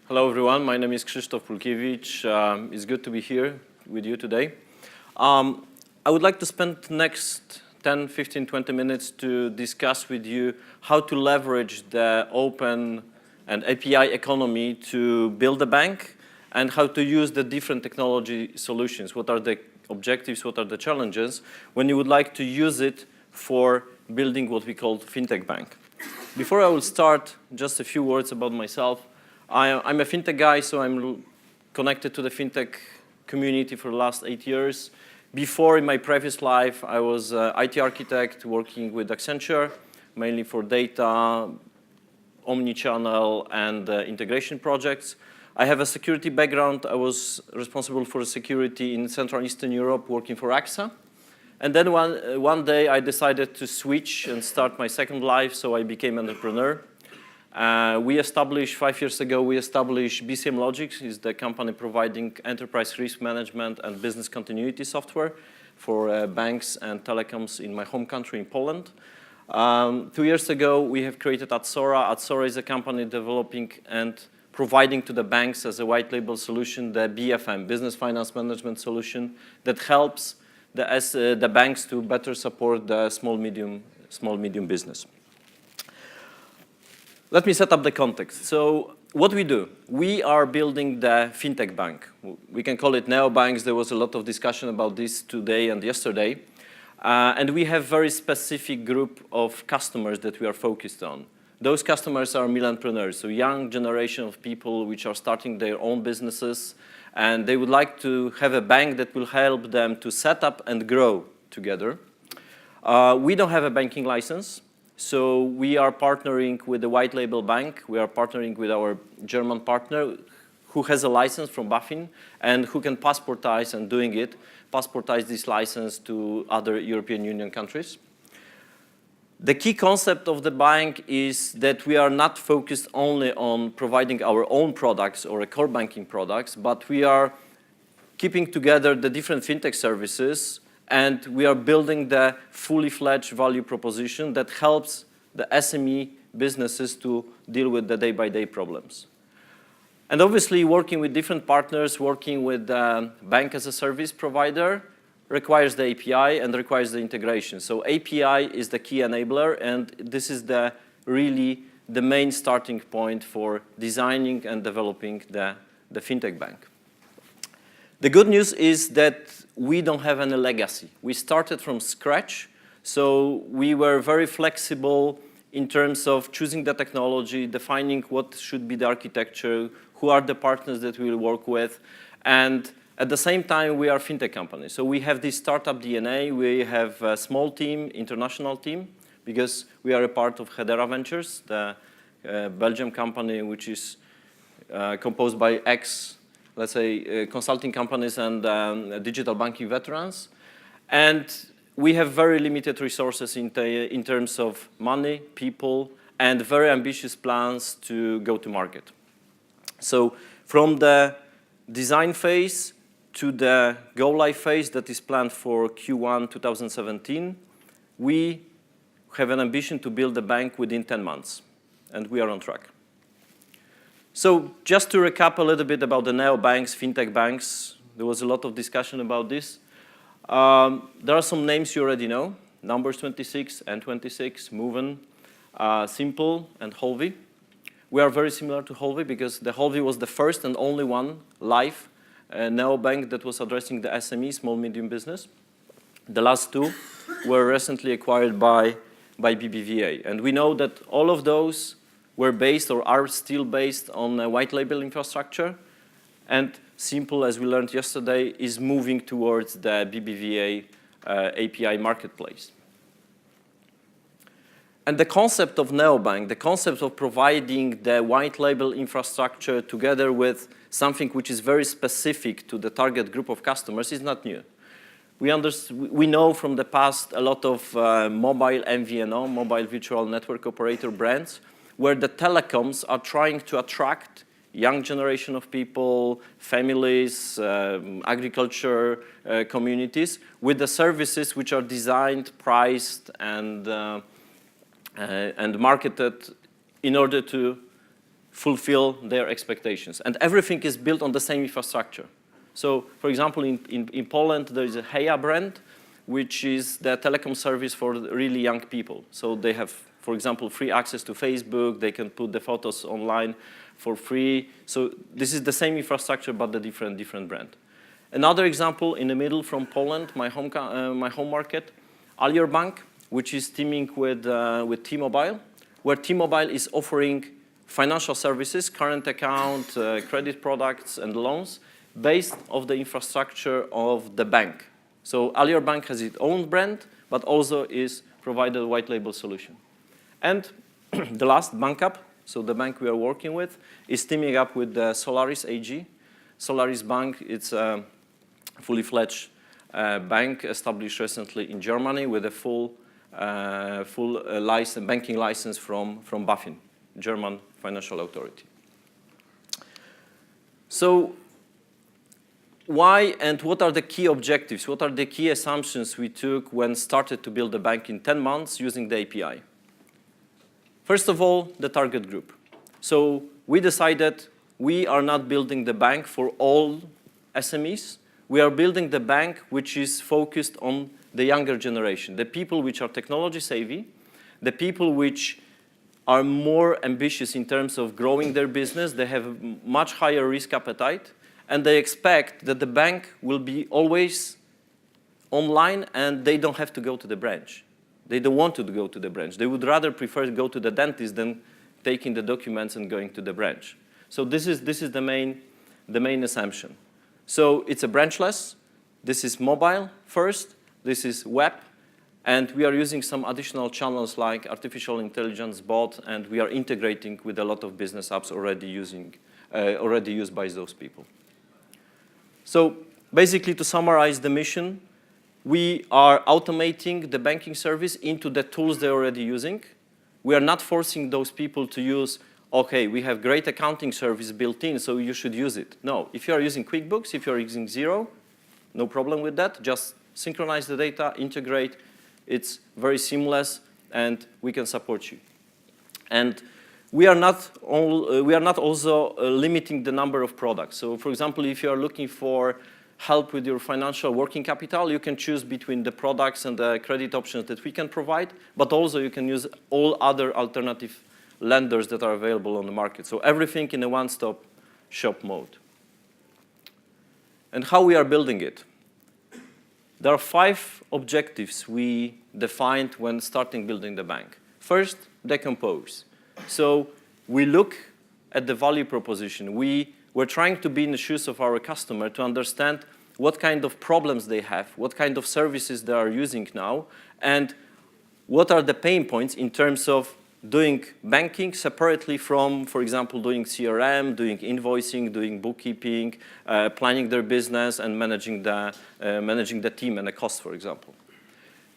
Hello everyone, my name is Krzysztof Pulkiewicz. It's good to be here with you today. I would like to spend the next 10, 15, 20 minutes to discuss with you how to leverage the open and API economy to build a bank and how to use the different technology solutions. What are the objectives, what are the challenges when you would like to use it for building what we call fintech bank. Before I will start, just a few words about myself. I'm a fintech guy, so I'm connected to the fintech community for the last 8 years. Before, in my previous life, I was an IT architect working with Accenture, mainly for data, omnichannel, and integration projects. I have a security background. I was responsible for security in Central and Eastern Europe, working for AXA. And then one day, I decided to switch and start my second life, so I became an entrepreneur. 5 years ago, we established BCM Logics, is the company providing enterprise risk management and business continuity software for banks and telecoms in my home country in Poland. 2 years ago, we have created Adsora. Adsora is a company developing and providing to the banks as a white label solution the BFM, Business Finance Management Solution, that helps the banks to better support the small medium business. Let me set up the context. So what we do, we are building the fintech bank. We can call it neobanks. There was a lot of discussion about this today and yesterday. And we have very specific group of customers that we are focused on. Those customers are millenpreneurs, so young generation of people which are starting their own businesses. And they would like to have a bank that will help them to set up and grow together. We don't have a banking license. So we are partnering with the white label bank. We are partnering with our German partner who has a license from BaFin and who can passportize and passportize this license to other European Union countries. The key concept of the bank is that we are not focused only on providing our own products or core banking products, but we are keeping together the different fintech services, and we are building the fully fledged value proposition that helps the SME businesses to deal with the day-by-day problems. And obviously, working with different partners, working with the bank as a service provider requires the API and requires the integration. So API is the key enabler, and this is really the main starting point for designing and developing the fintech bank. The good news is that we don't have any legacy. We started from scratch, so we were very flexible in terms of choosing the technology, defining what should be the architecture, who are the partners that we will work with, and at the same time, we are a fintech company. So we have this startup DNA. We have a small team, international team, because we are a part of Hedera Ventures, the Belgian company which is composed by let's say, consulting companies and digital banking veterans. And we have very limited resources in terms of money, people, and very ambitious plans to go to market. So from the design phase to the go-live phase that is planned for Q1 2017, we have an ambition to build a bank within 10 months, and we are on track. So just to recap a little bit about the neobanks, fintech banks, there was a lot of discussion about this. There are some names you already know, Numbers 26 and 26, Moven, Simple, and Holvi. We are very similar to Holvi because the Holvi was the first and only one live neobank that was addressing the SME, small medium business. The last two were recently acquired by BBVA. And we know that all of those were based or are still based on a white label infrastructure. And Simple, as we learned yesterday, is moving towards the BBVA API Marketplace. And the concept of neobank, the concept of providing the white label infrastructure together with something which is very specific to the target group of customers is not new. We know from the past a lot of mobile MVNO, mobile virtual network operator brands, where the telecoms are trying to attract young generation of people, families, agriculture communities, with the services which are designed, priced, and marketed in order to fulfill their expectations. And everything is built on the same infrastructure. So, for example, in Poland, there is a Heja brand, which is the telecom service for really young people. So they have, for example, free access to Facebook. They can put the photos online for free. So this is the same infrastructure, but the different brand. Another example in the middle from Poland, my home market, Alior Bank, which is teaming with T-Mobile, where T-Mobile is offering financial services, current account, credit products, and loans based on the infrastructure of the bank. So Alior Bank has its own brand, but also is provided a white label solution. And the last, BankUp, so the bank we are working with, is teaming up with the Solaris AG. Solaris Bank, it's a fully fledged bank established recently in Germany with a full banking license from BaFin, German financial authority. So why and what are the key objectives? What are the key assumptions we took when started to build the bank in 10 months using the API? First of all, the target group. So we decided we are not building the bank for all SMEs. We are building the bank which is focused on the younger generation, the people which are technology savvy, the people which are more ambitious in terms of growing their business. They have a much higher risk appetite, and they expect that the bank will be always online and they don't have to go to the branch. They don't want to go to the branch. They would rather prefer to go to the dentist than taking the documents and going to the branch. So this is the main assumption. So it's a branchless. This is mobile first. This is web. And we are using some additional channels like artificial intelligence bot, and we are integrating with a lot of business apps already used by those people. So basically, to summarize the mission, we are automating the banking service into the tools they're already using. We are not forcing those people to use, okay, we have great accounting service built in, so you should use it. No, if you are using QuickBooks, if you're using Xero, no problem with that. Just synchronize the data, integrate. It's very seamless, and we can support you. And we are not also limiting the number of products. So, for example, if you are looking for help with your financial working capital, you can choose between the products and the credit options that we can provide, but also you can use all other alternative lenders that are available on the market. So everything in a one-stop shop mode. And how we are building it. There are 5 objectives we defined when starting building the bank. First, decompose. So we look at the value proposition. We're trying to be in the shoes of our customer to understand what kind of problems they have, what kind of services they are using now, and what are the pain points in terms of doing banking separately from, for example, doing CRM, doing invoicing, doing bookkeeping, planning their business, and managing the team and the cost, for example.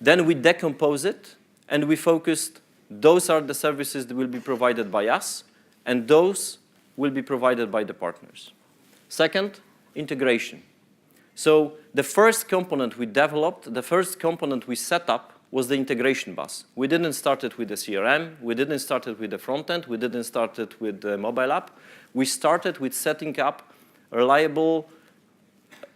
Then we decompose it, and we focused, those are the services that will be provided by us, and those will be provided by the partners. Second, integration. So the first component we developed, the first component we set up was the integration bus. We didn't start it with the CRM. We didn't start it with the front end. We didn't start it with the mobile app. We started with setting up a reliable,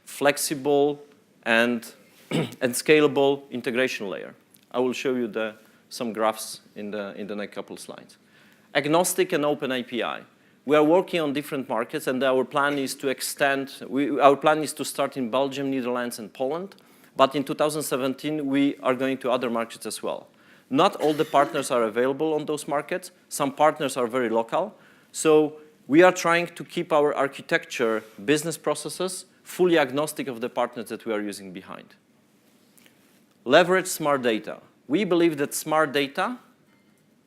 flexible, and scalable integration layer. I will show you some graphs in the next couple of slides. Agnostic and open API. We are working on different markets, and our plan is to extend. Our plan is to start in Belgium, Netherlands, and Poland. But in 2017, we are going to other markets as well. Not all the partners are available on those markets. Some partners are very local. So we are trying to keep our architecture, business processes, fully agnostic of the partners that we are using behind. Leverage smart data. We believe that smart data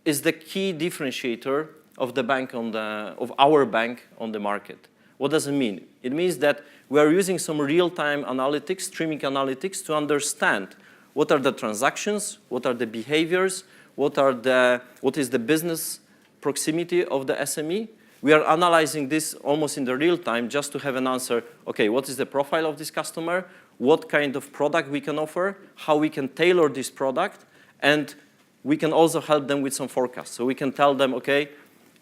is the key differentiator of our bank on the market. What does it mean? It means that we are using some real-time analytics, streaming analytics, to understand what are the transactions, what are the behaviors, what is the business proximity of the SME. We are analyzing this almost in the real time just to have an answer, okay, what is the profile of this customer, what kind of product we can offer, how we can tailor this product, and we can also help them with some forecasts. So we can tell them, okay,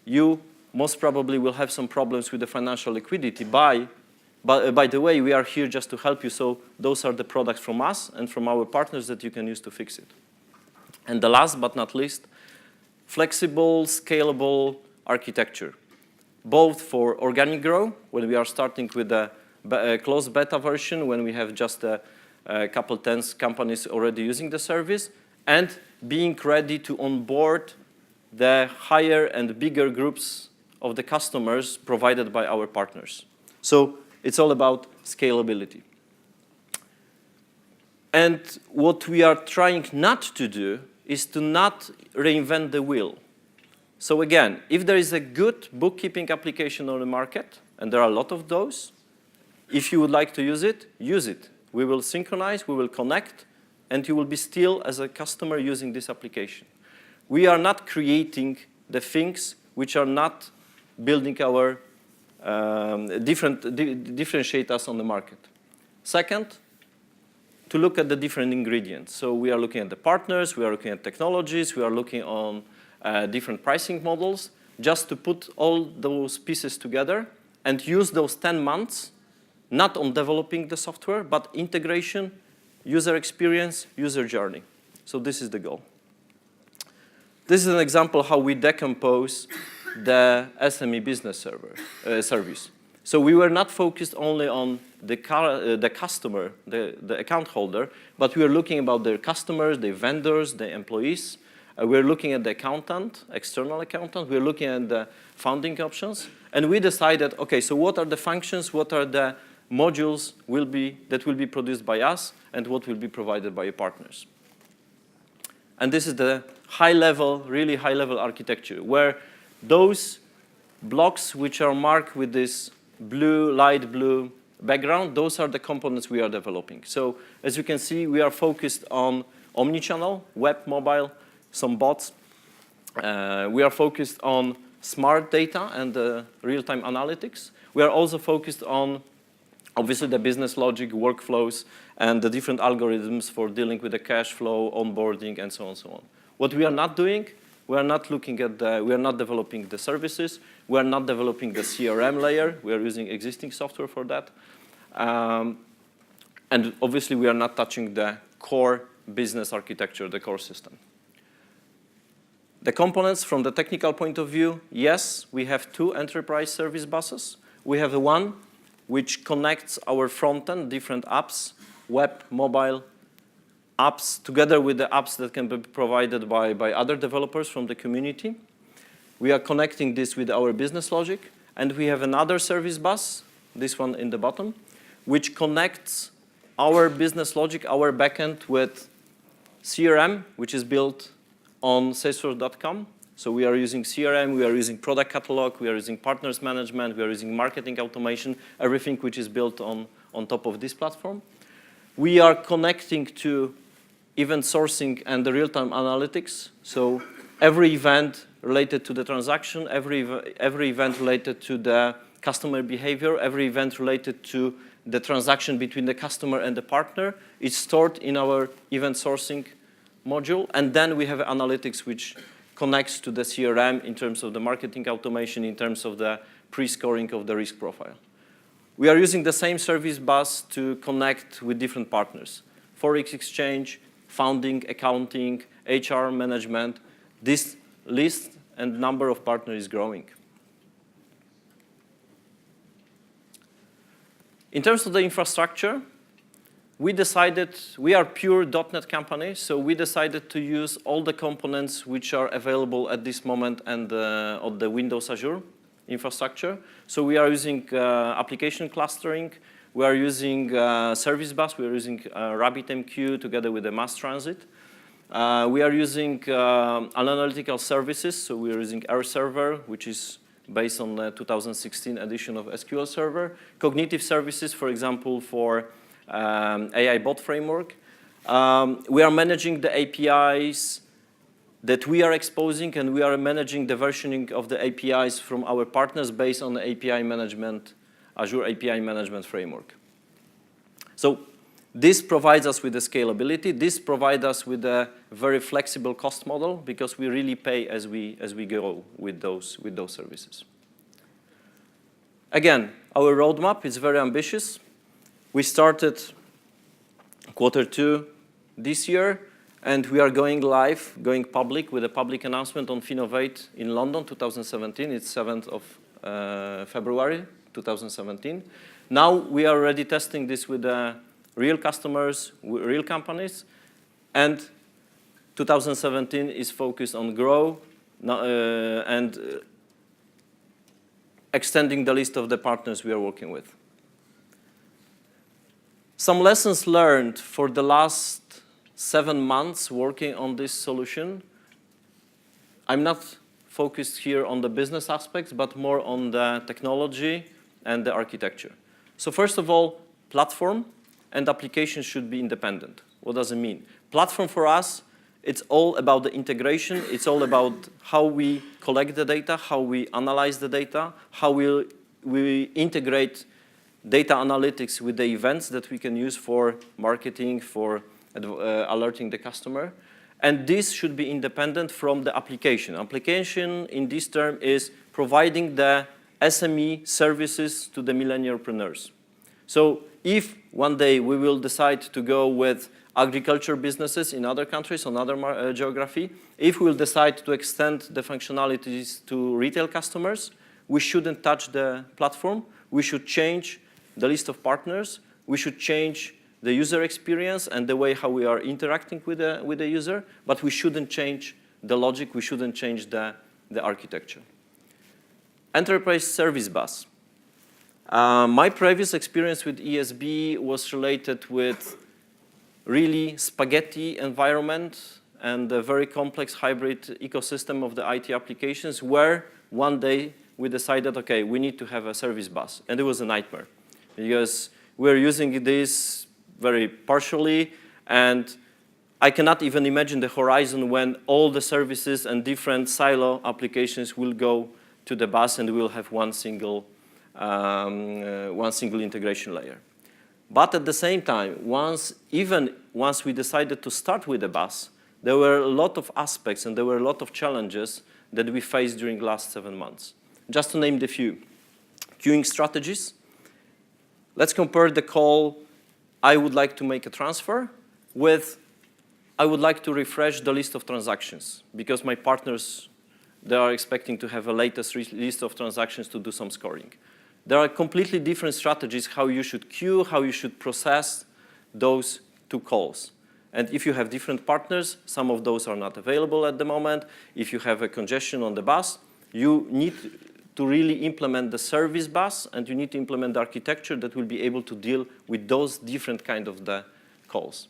you most probably will have some problems with the financial liquidity. By the way, we are here just to help you, so those are the products from us and from our partners that you can use to fix it. And the last but not least, flexible, scalable architecture, both for organic growth, when we are starting with a closed beta version, when we have just a couple tens companies already using the service, and being ready to onboard the higher and bigger groups of the customers provided by our partners. So it's all about scalability. And what we are trying not to do is to not reinvent the wheel. So again, if there is a good bookkeeping application on the market, and there are a lot of those, if you would like to use it, use it. We will synchronize, we will connect, and you will be still, as a customer, using this application. We are not creating the things which are not building our differentiate us on the market. Second, to look at the different ingredients. So we are looking at the partners, we are looking at technologies, we are looking on different pricing models, just to put all those pieces together and use those 10 months, not on developing the software, but integration, user experience, user journey. So this is the goal. This is an example how we decompose the SME Business Server service. So we were not focused only on the customer, the account holder, but we were looking about their customers, their vendors, their employees. We're looking at the accountant, external accountant. We're looking at the funding options. And we decided, okay, so what are the functions, what are the modules that will be produced by us, and what will be provided by your partners. And this is the high-level, really high-level architecture, where those blocks which are marked with this blue, light blue background, those are the components we are developing. So as you can see, we are focused on omnichannel, web, mobile, some bots. We are focused on smart data and real-time analytics. We are also focused on, obviously, the business logic, workflows, and the different algorithms for dealing with the cash flow, onboarding, and so on and so on. What we are not doing, we are not developing the services. We are not developing the CRM layer. We are using existing software for that. And obviously, we are not touching the core business architecture, the core system. The components from the technical point of view, yes, we have 2 enterprise service buses. We have the one which connects our front-end, different apps, web, mobile apps, together with the apps that can be provided by other developers from the community. We are connecting this with our business logic. And we have another service bus, this one in the bottom, which connects our business logic, our backend, with CRM, which is built on Salesforce.com. So we are using CRM, we are using product catalog, we are using partners management, we are using marketing automation, everything which is built on top of this platform. We are connecting to event sourcing and the real-time analytics. So every event related to the transaction, every event related to the customer behavior, every event related to the transaction between the customer and the partner is stored in our event sourcing module. And then we have analytics which connects to the CRM in terms of the marketing automation, in terms of the pre-scoring of the risk profile. We are using the same service bus to connect with different partners. Forex exchange, founding, accounting, HR management. This list and number of partners is growing. In terms of the infrastructure, we decided, we are pure .NET company, so we decided to use all the components which are available at this moment and of the Windows Azure infrastructure. So we are using application clustering, we are using service bus, we are using RabbitMQ together with the mass transit. We are using analytical services, so we are using R Server, which is based on the 2016 edition of SQL Server. Cognitive services, for example, for AI bot framework. We are managing the APIs that we are exposing, and we are managing the versioning of the APIs from our partners based on the API management, Azure API management framework. So this provides us with the scalability. This provides us with a very flexible cost model because we really pay as we go with those services. Again, our roadmap is very ambitious. We started Q2 this year, and we are going live, going public with a public announcement on Finovate in London 2017. It's 7th of February 2017. Now we are already testing this with real customers, real companies, and 2017 is focused on grow and extending the list of the partners we are working with. Some lessons learned for the last 7 months working on this solution. I'm not focused here on the business aspects, but more on the technology and the architecture. So first of all, platform and application should be independent. What does it mean? Platform for us, it's all about the integration. It's all about how we collect the data, how we analyze the data, how we integrate data analytics with the events that we can use for marketing, for alerting the customer. And this should be independent from the application. Application in this term is providing the SME services to the millennialpreneurs. So if one day we will decide to go with agriculture businesses in other countries, on other geography, if we will decide to extend the functionalities to retail customers, we shouldn't touch the platform. We should change the list of partners. We should change the user experience and the way how we are interacting with the user, but we shouldn't change the logic. We shouldn't change the architecture. Enterprise Service Bus. My previous experience with ESB was related with really spaghetti environment and a very complex hybrid ecosystem of the IT applications where one day we decided, okay, we need to have a service bus. And it was a nightmare because we're using this very partially, and I cannot even imagine the horizon when all the services and different silo applications will go to the bus and we'll have one single integration layer. But at the same time, once we decided to start with the bus, there were a lot of aspects and there were a lot of challenges that we faced during the last 7 months. Just to name the few. Queuing strategies. Let's compare the call, I would like to make a transfer, with I would like to refresh the list of transactions because my partners, they are expecting to have a latest list of transactions to do some scoring. There are completely different strategies how you should queue, how you should process those two calls. And if you have different partners, some of those are not available at the moment. If you have a congestion on the bus, you need to really implement the service bus and you need to implement the architecture that will be able to deal with those different kind of the calls.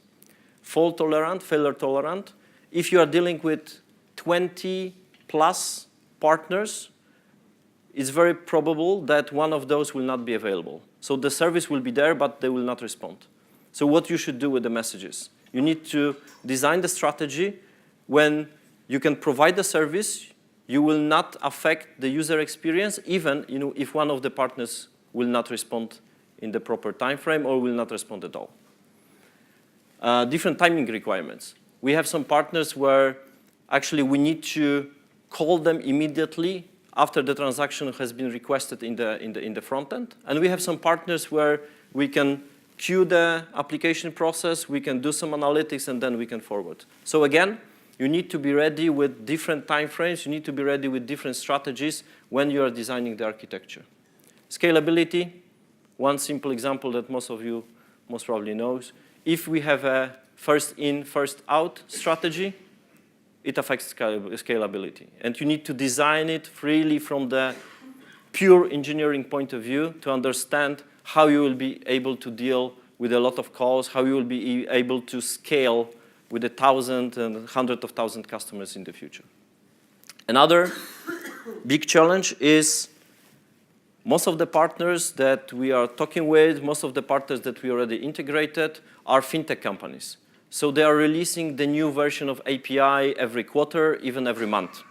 Fault tolerant, failure tolerant. If you are dealing with 20 plus partners, it's very probable that one of those will not be available. So the service will be there, but they will not respond. So what you should do with the messages? You need to design the strategy when you can provide the service, you will not affect the user experience, even if one of the partners will not respond in the proper time frame or will not respond at all. Different timing requirements. We have some partners where actually we need to call them immediately after the transaction has been requested in the front end. And we have some partners where we can queue the application process, we can do some analytics, and then we can forward. So again, you need to be ready with different time frames. You need to be ready with different strategies when you are designing the architecture. Scalability, one simple example that most of you most probably knows. If we have a first in, first out strategy, it affects scalability. And you need to design it freely from the pure engineering point of view to understand how you will be able to deal with a lot of calls, how you will be able to scale with 1,000 and hundreds of thousands customers in the future. Another big challenge is most of the partners that we are talking with, most of the partners that we already integrated are fintech companies. So they are releasing the new version of API every quarter, even every month.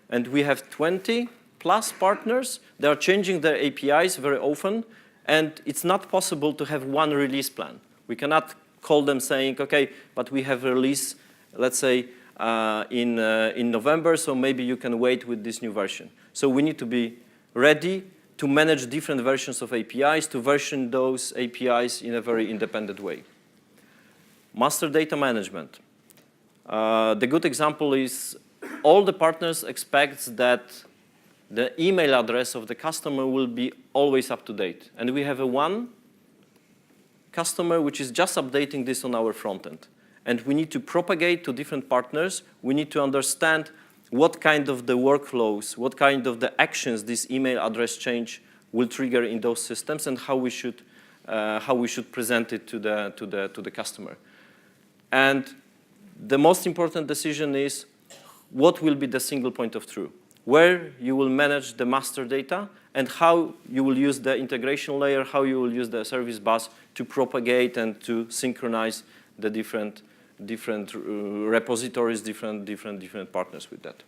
And we have 20 plus partners. They are changing their APIs very often, and it's not possible to have one release plan. We cannot call them saying, okay, but we have a release, let's say, in November, so maybe you can wait with this new version. So we need to be ready to manage different versions of APIs, to version those APIs in a very independent way. Master data management. The good example is all the partners expect that the email address of the customer will be always up to date. And we have one customer which is just updating this on our front end. And we need to propagate to different partners. We need to understand what kind of the workflows, what kind of the actions this email address change will trigger in those systems, and how we should present it to the customer. And the most important decision is what will be the single point of truth, where you will manage the master data, and how you will use the integration layer, how you will use the service bus to propagate and to synchronize the different repositories, different partners with that.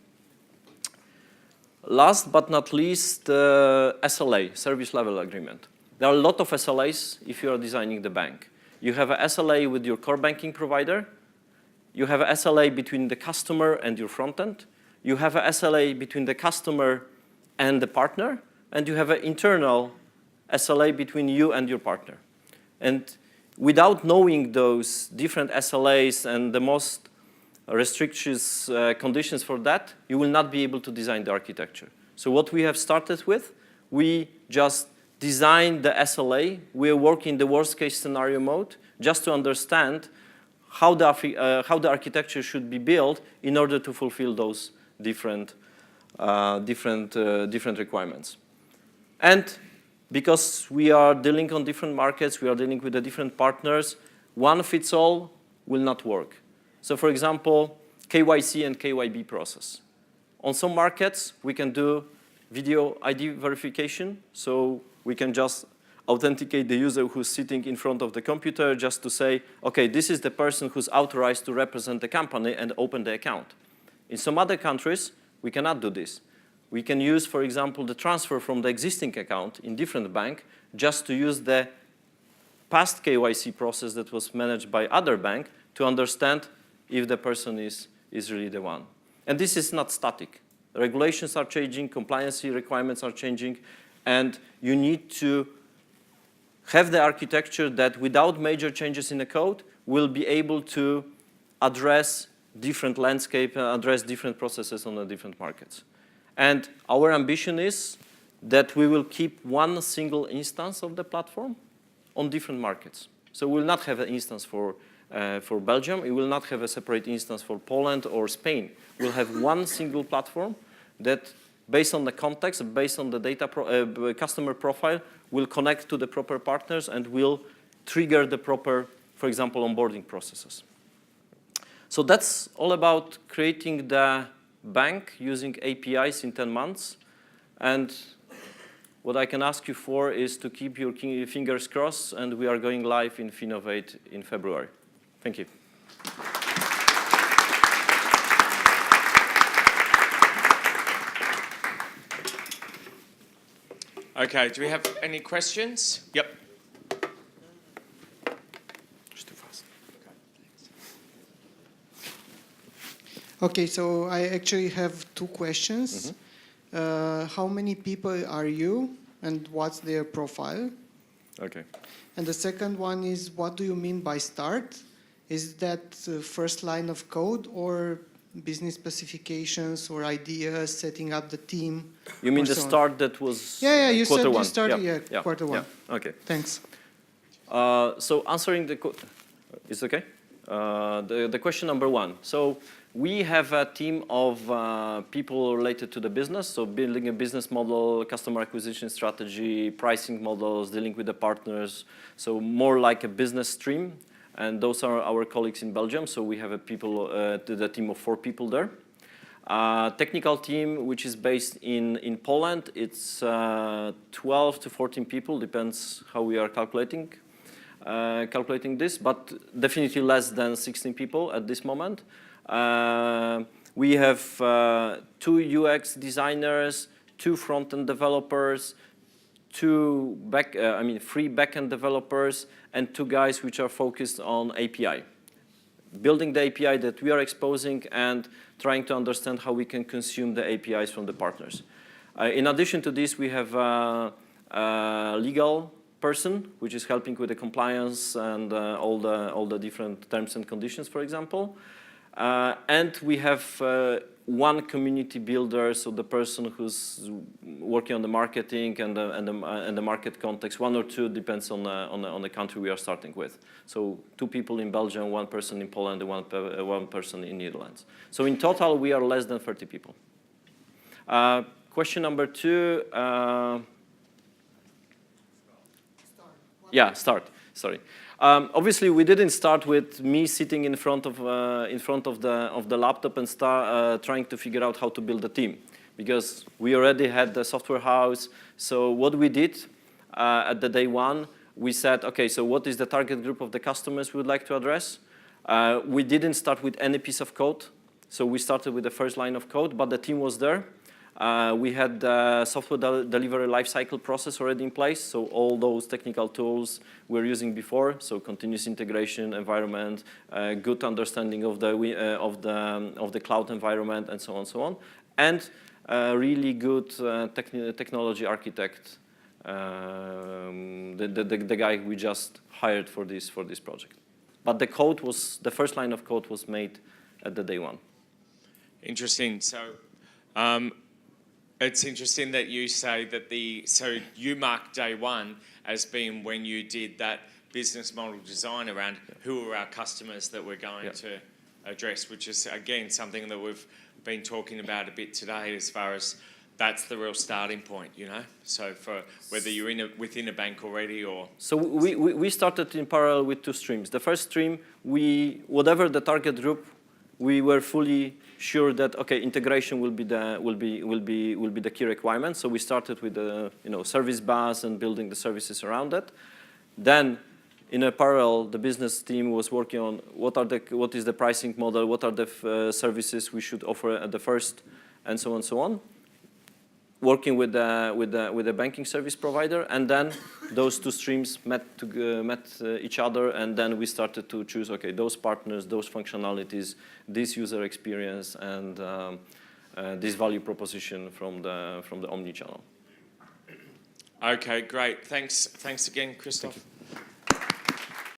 Last but not least, SLA, service level agreement. There are a lot of SLAs if you are designing the bank. You have an SLA with your core banking provider. You have an SLA between the customer and your front end. You have an SLA between the customer and the partner. And you have an internal SLA between you and your partner. And without knowing those different SLAs and the most restrictions conditions for that, you will not be able to design the architecture. So what we have started with, we just designed the SLA. We are working the worst case scenario mode just to understand how the architecture should be built in order to fulfill those different requirements. And because we are dealing on different markets, we are dealing with the different partners, one fits all will not work. So for example, KYC and KYB process. On some markets, we can do video ID verification, so we can just authenticate the user who's sitting in front of the computer just to say, okay, this is the person who's authorized to represent the company and open the account. In some other countries, we cannot do this. We can use, for example, the transfer from the existing account in different bank just to use the past KYC process that was managed by other bank to understand if the person is really the one. And this is not static. Regulations are changing, compliance requirements are changing, and you need to have the architecture that without major changes in the code will be able to address different landscape, address different processes on the different markets. And our ambition is that we will keep one single instance of the platform on different markets. So we will not have an instance for Belgium. We will not have a separate instance for Poland or Spain. We'll have one single platform that, based on the context, based on the data customer profile, will connect to the proper partners and will trigger the proper, for example, onboarding processes. So that's all about creating the bank using APIs in 10 months. And what I can ask you for is to keep your fingers crossed, and we are going live in Finovate in February. Thank you. Okay, do we have any questions? Yep. Just too fast. Okay, so I actually have two questions. How many people are you, and what's their profile? Okay. And the second one is, what do you mean by start? Is that first line of code or business specifications or ideas, setting up the team? You mean the so start that was Yeah, you said one. you started, quarter one. Yeah. Okay. Thanks. So answering the is okay? The question number one. So we have a team of people related to the business, so building a business model, customer acquisition strategy, pricing models, dealing with the partners, so more like a business stream. And those are our colleagues in Belgium, so we have a team of 4 people there. Technical team, which is based in Poland, it's 12 to 14 people, depends how we are calculating this, but definitely less than 16 people at this moment. We have 2 UX designers, 2 front-end developers, 3 back-end developers, and 2 guys which are focused on API. Building the API that we are exposing and trying to understand how we can consume the APIs from the partners. In addition to this, we have a legal person, which is helping with the compliance and all the different terms and conditions, for example. And we have one community builder, so the person who's working on the marketing and the market context. One or two depends on the country we are starting with. So 2 people in Belgium, 1 person in Poland, and one person in Netherlands. So in total, we are less than 30 people. Question number 2. Start. Sorry. Obviously, we didn't start with me sitting in front of the laptop and trying to figure out how to build a team, because we already had the software house. So what we did at the day 1, we said, okay, so what is the target group of the customers we would like to address? We didn't start with any piece of code, so we started with the first line of code, but the team was there. We had the software delivery lifecycle process already in place, so all those technical tools we were using before, so continuous integration environment, good understanding of the cloud environment, and so on, and really good technology architect, the guy we just hired for this project. But the first line of code was made at the day 1. Interesting. So. It's interesting that you say that so you mark day 1 as being when you did that business model design around who are our customers that we're going to address, which is, again, something that we've been talking about a bit today, as far as that's the real starting point, you know? So for whether you're within a bank already or... So we started in parallel with 2 streams. The first stream, whatever the target group, we were fully sure that integration will be the key requirement. So we started with the service bus and building the services around it. Then, in a parallel, the business team was working on what is the pricing model, what are the services we should offer at the first, and so on. Working with the banking service provider, and then those 2 streams met each other, and then we started to choose those partners, those functionalities, this user experience, and this value proposition from the omnichannel. Okay, great. Thanks again, Krzysztof.